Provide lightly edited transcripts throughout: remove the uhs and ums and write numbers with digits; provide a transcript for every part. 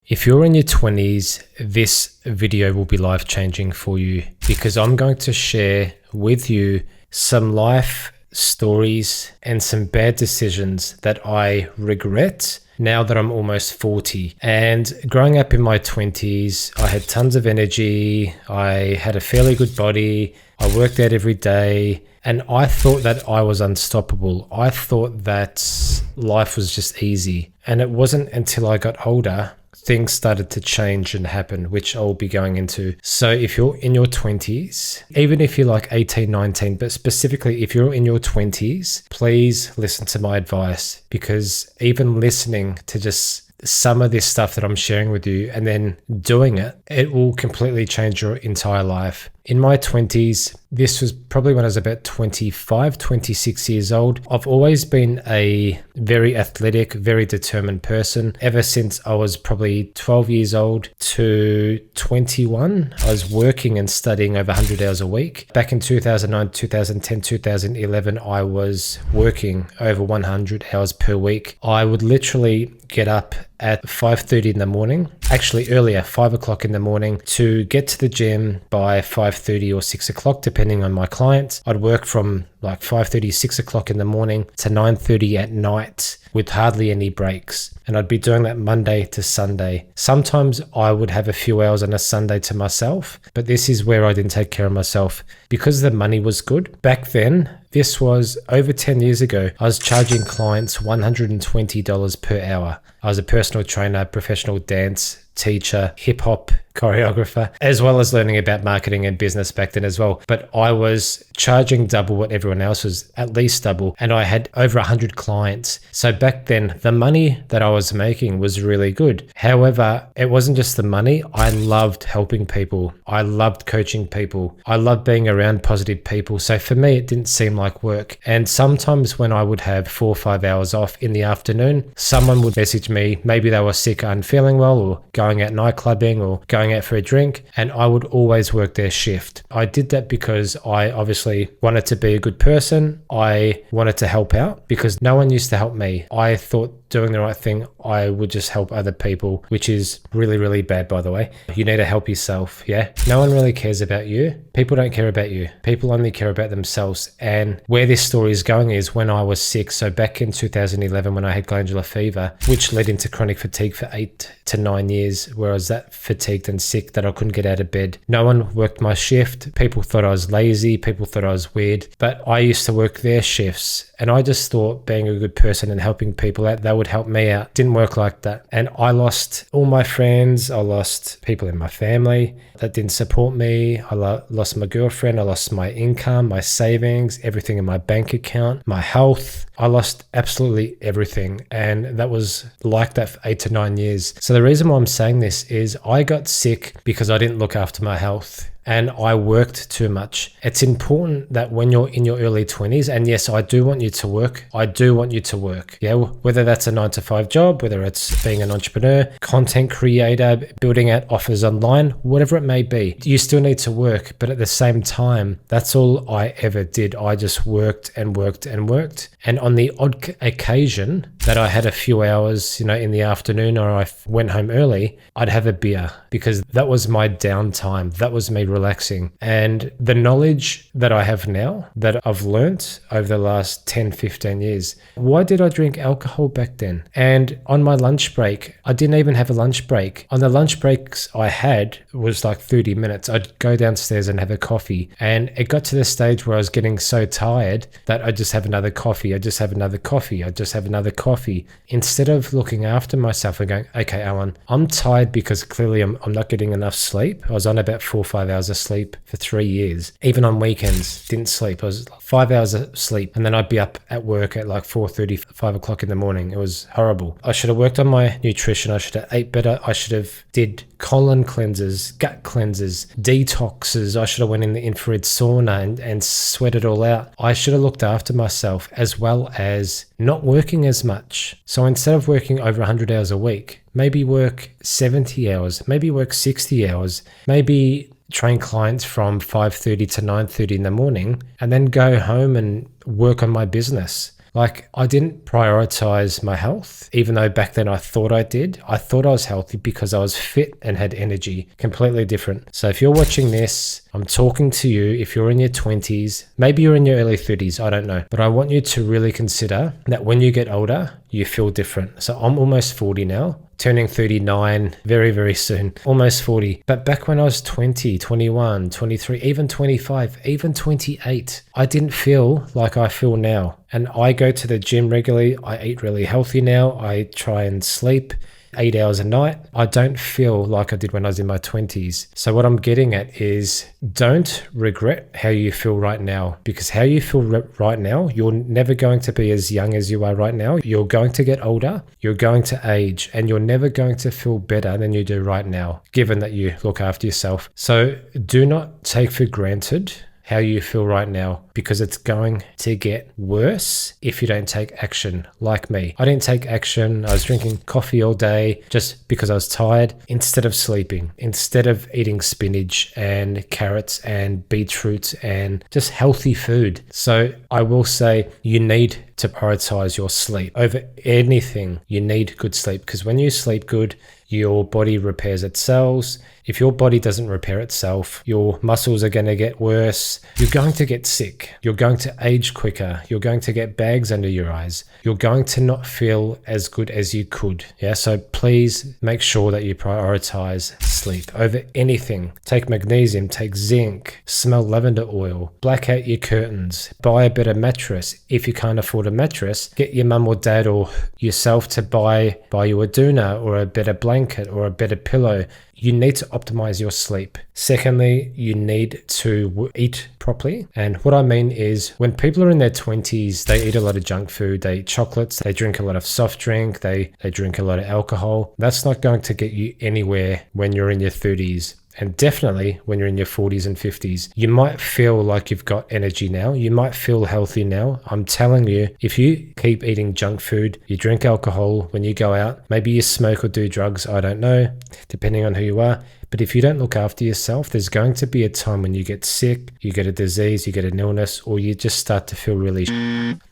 If you're in your 20s, this video will be life-changing for you because I'm going to share with you some life stories and some bad decisions that I regret now that I'm almost 40. And growing up in my 20s, I had tons of energy, I had a fairly good body, I worked out every day, and I thought that I was unstoppable. I thought that life was just easy. And it wasn't until I got older things started to change and happen, which I'll be going into. So if you're in your 20s, even if you're like 18, 19, but specifically if you're in your 20s, please listen to my advice, because even listening to just some of this stuff that I'm sharing with you and then doing it, it will completely change your entire life. In my 20s, this was probably when I was about 25, 26 years old. I've always been a very athletic, very determined person. Ever since I was probably 12 years old to 21, I was working and studying over 100 hours a week. Back in 2009, 2010, 2011, I was working over 100 hours per week. I would literally get up at 5:30 in the morning, actually earlier, 5 o'clock in the morning, to get to the gym by 5:30 or 6 o'clock, depending on my clients. I'd work from like 5:30, 6 o'clock in the morning to 9:30 at night with hardly any breaks. And I'd be doing that Monday to Sunday. Sometimes I would have a few hours on a Sunday to myself, but this is where I didn't take care of myself because the money was good. Back then, this was over 10 years ago, I was charging clients $120 per hour. I was a personal trainer, professional dance teacher, hip hop choreographer, as well as learning about marketing and business back then as well. But I was charging double what everyone else was, at least double. And I had over 100 clients. So back then, the money that I was making was really good. However, it wasn't just the money. I loved helping people. I loved coaching people. I loved being around positive people. So for me, it didn't seem like work. And sometimes when I would have 4 or 5 hours off in the afternoon, someone would message me, maybe they were sick or unfeeling well, or going out night clubbing or going out for a drink, and I would always work their shift. I did that because I obviously wanted to be a good person. I wanted to help out because no one used to help me. I thought doing the right thing, I would just help other people, which is really, really bad, by the way. You need to help yourself, yeah? No one really cares about you. People don't care about you. People only care about themselves. And where this story is going is when I was sick. So back in 2011, when I had glandular fever, which led into chronic fatigue for 8 to 9 years, where I was that fatigued and sick that I couldn't get out of bed. No one worked my shift. People thought I was lazy. People thought I was weird, but I used to work their shifts. And I just thought being a good person and helping people out, that would help me out. Didn't work like that. And I lost all my friends. I lost people in my family that didn't support me. I lost my girlfriend. I lost my income, my savings, everything in my bank account, my health. I lost absolutely everything. And that was like that for 8 to 9 years. So the reason why I'm saying this is I got sick because I didn't look after my health. And I worked too much. It's important that when you're in your early 20s, and yes, I do want you to work. I do want you to work. Yeah, whether that's a 9-to-5 job, whether it's being an entrepreneur, content creator, building out offers online, whatever it may be, you still need to work. But at the same time, that's all I ever did. I just worked and worked and worked. And on the odd occasion that I had a few hours, in the afternoon, or I went home early, I'd have a beer because that was my downtime. That was me relaxing. And the knowledge that I have now that I've learnt over the last 10, 15 years, why did I drink alcohol back then? And on my lunch break, I didn't even have a lunch break. On the lunch breaks I had, it was like 30 minutes. I'd go downstairs and have a coffee. And it got to the stage where I was getting so tired that I'd just have another coffee. I'd just have another coffee. I'd just have another coffee. Instead of looking after myself and going, okay, Alan, I'm tired because clearly I'm not getting enough sleep. I was on about 4 or 5 hours of sleep for 3 years. Even on weekends, didn't sleep. I was like 5 hours of sleep. And then I'd be up at work at like 4:30, 5 o'clock in the morning. It was horrible. I should have worked on my nutrition. I should have ate better. I should have did colon cleansers, gut cleansers, detoxes. I should have went in the infrared sauna and sweat it all out. I should have looked after myself, as well as not working as much. So instead of working over 100 hours a week, maybe work 70 hours, maybe work 60 hours, maybe train clients from 5:30 to 9:30 in the morning, and then go home and work on my business. Like, I didn't prioritize my health, even though back then I thought I did. I thought I was healthy because I was fit and had energy. Completely different. So if you're watching this, I'm talking to you. If you're in your 20s, maybe you're in your early 30s, I don't know. But I want you to really consider that when you get older, you feel different. So I'm almost 40 now, turning 39 very, very soon, almost 40. But back when I was 20, 21, 23, even 25, even 28, I didn't feel like I feel now. And I go to the gym regularly. I eat really healthy now. I try and sleep 8 hours a night. I don't feel like I did when I was in my 20s. So what I'm getting at is, don't regret how you feel right now, because how you feel right now, you're never going to be as young as you are right now. You're going to get older, you're going to age, and you're never going to feel better than you do right now, given that you look after yourself. So do not take for granted how you feel right now, because it's going to get worse if you don't take action. Like me, I didn't take action. I was drinking coffee all day just because I was tired, instead of sleeping, instead of eating spinach and carrots and beetroot and just healthy food. So I will say, you need to prioritize your sleep over anything. You need good sleep, because when you sleep good, your body repairs its cells. If your body doesn't repair itself, your muscles are going to get worse. You're going to get sick. You're going to age quicker. You're going to get bags under your eyes. You're going to not feel as good as you could. Yeah. So please make sure that you prioritize sleep over anything. Take magnesium, take zinc, smell lavender oil, black out your curtains, buy a better mattress. If you can't afford a mattress, get your mum or dad or yourself to buy you a doona or a better blanket or a better pillow. You need to optimize your sleep. Secondly, you need to eat properly. And what I mean is, when people are in their 20s, they eat a lot of junk food, they eat chocolates, they drink a lot of soft drink, they drink a lot of alcohol. That's not going to get you anywhere when you're in your 30s. And definitely when you're in your 40s and 50s, you might feel like you've got energy now. You might feel healthy now. I'm telling you, if you keep eating junk food, you drink alcohol when you go out, maybe you smoke or do drugs, I don't know, depending on who you are. But if you don't look after yourself, there's going to be a time when you get sick, you get a disease, you get an illness, or you just start to feel really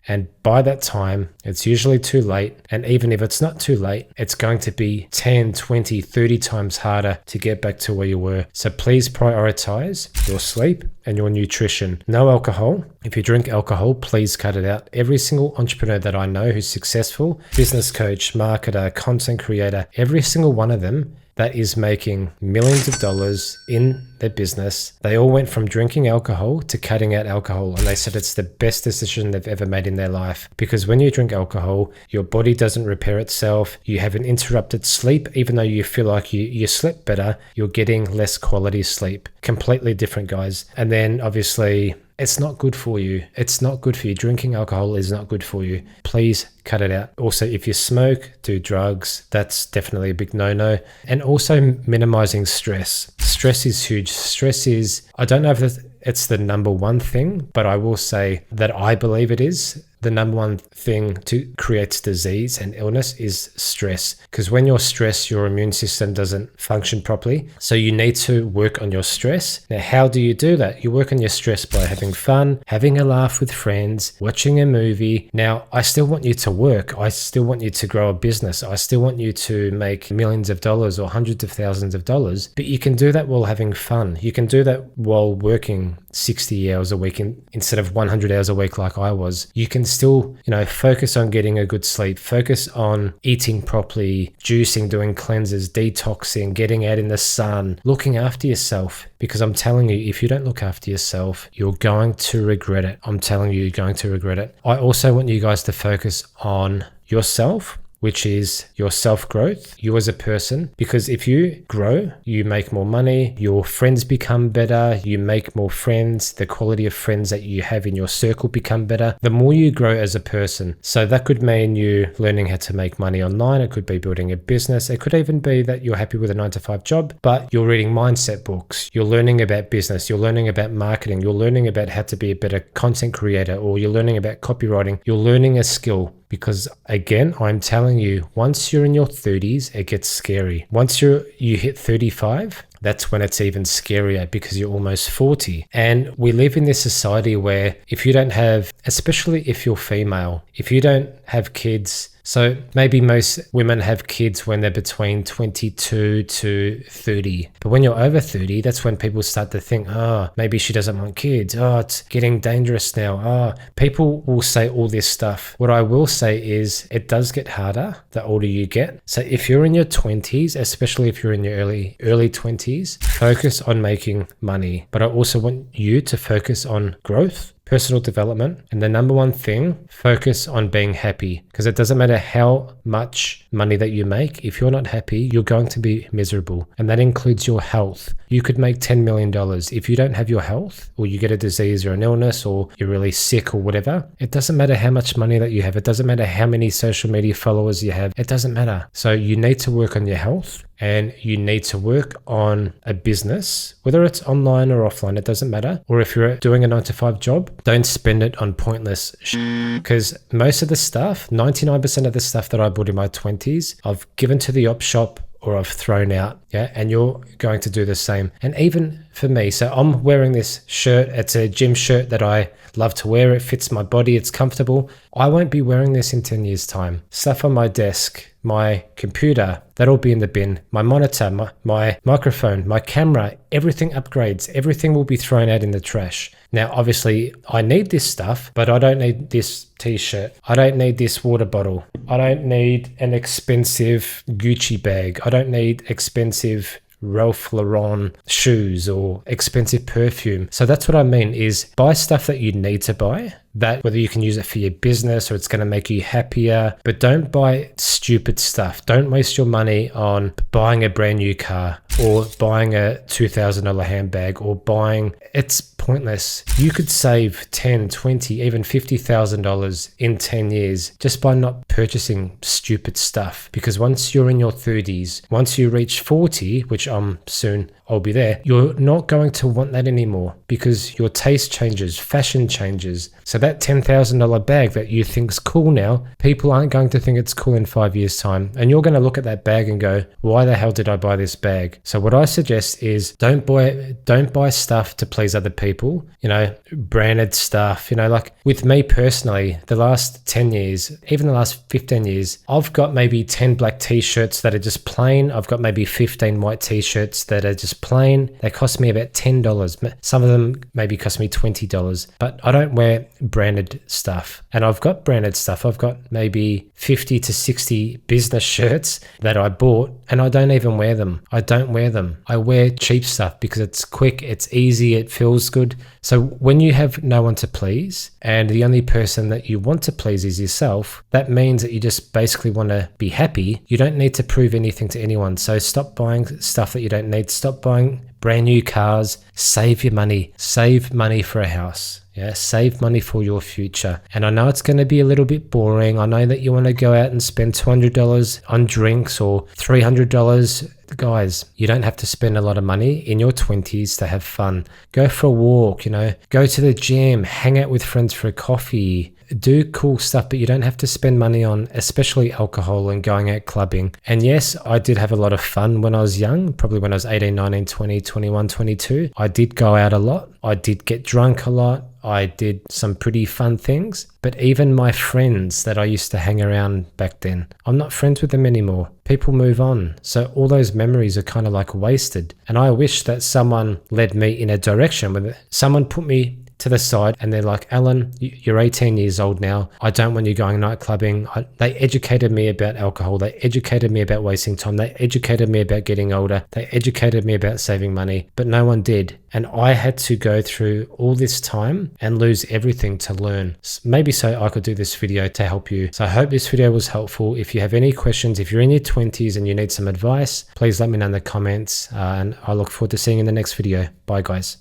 and by that time, it's usually too late. And even if it's not too late, it's going to be 10, 20, 30 times harder to get back to where you were. So please prioritize your sleep and your nutrition. No alcohol. If you drink alcohol, please cut it out. Every single entrepreneur that I know who's successful, business coach, marketer, content creator, every single one of them that is making millions of dollars in their business, they all went from drinking alcohol to cutting out alcohol. And they said it's the best decision they've ever made in their life. Because when you drink alcohol, your body doesn't repair itself. You have an interrupted sleep. Even though you feel like you slept better, you're getting less quality sleep. Completely different, guys. And then obviously, it's not good for you. It's not good for you. Drinking alcohol is not good for you. Please cut it out. Also, if you smoke, do drugs, that's definitely a big no-no. And also minimizing stress. Stress is huge. Stress is, I don't know if it's the number one thing, but I will say that I believe it is. The number one thing to creates disease and illness is stress. Because when you're stressed, your immune system doesn't function properly. So you need to work on your stress. Now, how do you do that? You work on your stress by having fun, having a laugh with friends, watching a movie. Now, I still want you to work. I still want you to grow a business. I still want you to make millions of dollars or hundreds of thousands of dollars. But you can do that while having fun. You can do that while working 60 hours a week instead of 100 hours a week like I was. You can still, focus on getting a good sleep, focus on eating properly, juicing, doing cleanses, detoxing, getting out in the sun, looking after yourself. Because I'm telling you, if you don't look after yourself, you're going to regret it. I'm telling you, you're going to regret it. I also want you guys to focus on yourself, which is your self-growth, you as a person. Because if you grow, you make more money, your friends become better, you make more friends, the quality of friends that you have in your circle become better, the more you grow as a person. So that could mean you learning how to make money online, it could be building a business, it could even be that you're happy with a 9-to-5 job, but you're reading mindset books, you're learning about business, you're learning about marketing, you're learning about how to be a better content creator, or you're learning about copywriting, you're learning a skill. Because again, I'm telling you, once you're in your 30s, it gets scary. Once you hit 35, that's when it's even scarier because you're almost 40. And we live in this society where if you don't have, especially if you're female, if you don't have kids, so maybe most women have kids when they're between 22 to 30. But when you're over 30, that's when people start to think, oh, maybe she doesn't want kids. Oh, it's getting dangerous now. Oh, people will say all this stuff. What I will say is it does get harder the older you get. So if you're in your 20s, especially if you're in your early 20s, focus on making money. But I also want you to focus on growth, personal development, and the number one thing, focus on being happy, because it doesn't matter how much money that you make. If you're not happy, you're going to be miserable, and that includes your health. You could make $10 million. If you don't have your health, or you get a disease or an illness, or you're really sick or whatever, it doesn't matter how much money that you have. It doesn't matter how many social media followers you have. It doesn't matter. So you need to work on your health, and you need to work on a business, whether it's online or offline, it doesn't matter. Or if you're doing a 9-to-5 job, don't spend it on pointless because most of the stuff, 99% of the stuff that I bought in my 20s, I've given to the op shop or I've thrown out. Yeah. And you're going to do the same. And even for me, so I'm wearing this shirt. It's a gym shirt that I love to wear. It fits my body. It's comfortable. I won't be wearing this in 10 years time. Stuff on my desk, my computer, that'll be in the bin. My monitor, my microphone, my camera, everything upgrades. Everything will be thrown out in the trash. Now, obviously, I need this stuff, but I don't need this t-shirt. I don't need this water bottle. I don't need an expensive Gucci bag. I don't need expensive Ralph Lauren shoes or expensive perfume. So that's what I mean is buy stuff that you need to buy, that whether you can use it for your business or it's going to make you happier, but don't buy stupid stuff. Don't waste your money on buying a brand new car or buying a $2,000 handbag or buying, it's pointless. You could save 10, 20, even $50,000 in 10 years just by not purchasing stupid stuff. Because once you're in your 30s, once you reach 40, which I'll be there, you're not going to want that anymore because your taste changes, fashion changes. So that $10,000 bag that you think's cool now, people aren't going to think it's cool in 5 years time. And you're going to look at that bag and go, why the hell did I buy this bag? So what I suggest is don't buy stuff to please other people, branded stuff, like with me personally, the last 10 years, even the last 15 years, I've got maybe 10 black t-shirts that are just plain. I've got maybe 15 white t-shirts that are just plain. They cost me about $10. Some of them maybe cost me $20, but I don't wear branded stuff. And I've got branded stuff. I've got maybe 50 to 60 business shirts that I bought and I don't even wear them. I don't wear them. I wear cheap stuff because it's quick, it's easy, it feels good. So when you have no one to please and the only person that you want to please is yourself, that means that you just basically want to be happy. You don't need to prove anything to anyone. So stop buying stuff that you don't need. Stop buying brand new cars. Save your money. Save money for a house. Yeah, save money for your future. And I know it's going to be a little bit boring. I know that you want to go out and spend $200 on drinks or $300. Guys, you don't have to spend a lot of money in your 20s to have fun. Go for a walk, go to the gym, hang out with friends for a coffee, do cool stuff, but you don't have to spend money on especially alcohol and going out clubbing. And yes, I did have a lot of fun when I was young, probably when I was 18, 19, 20, 21, 22. I did go out a lot. I did get drunk a lot. I did some pretty fun things, but even my friends that I used to hang around back then, I'm not friends with them anymore. People move on. So all those memories are kind of like wasted. And I wish that someone led me in a direction where someone put me to the side and they're like, Alan, you're 18 years old now. I don't want you going night clubbing. They educated me about alcohol. They educated me about wasting time. They educated me about getting older. They educated me about saving money, but no one did. And I had to go through all this time and lose everything to learn. Maybe so I could do this video to help you. So I hope this video was helpful. If you have any questions, if you're in your 20s and you need some advice, please let me know in the comments. And I look forward to seeing you in the next video. Bye guys.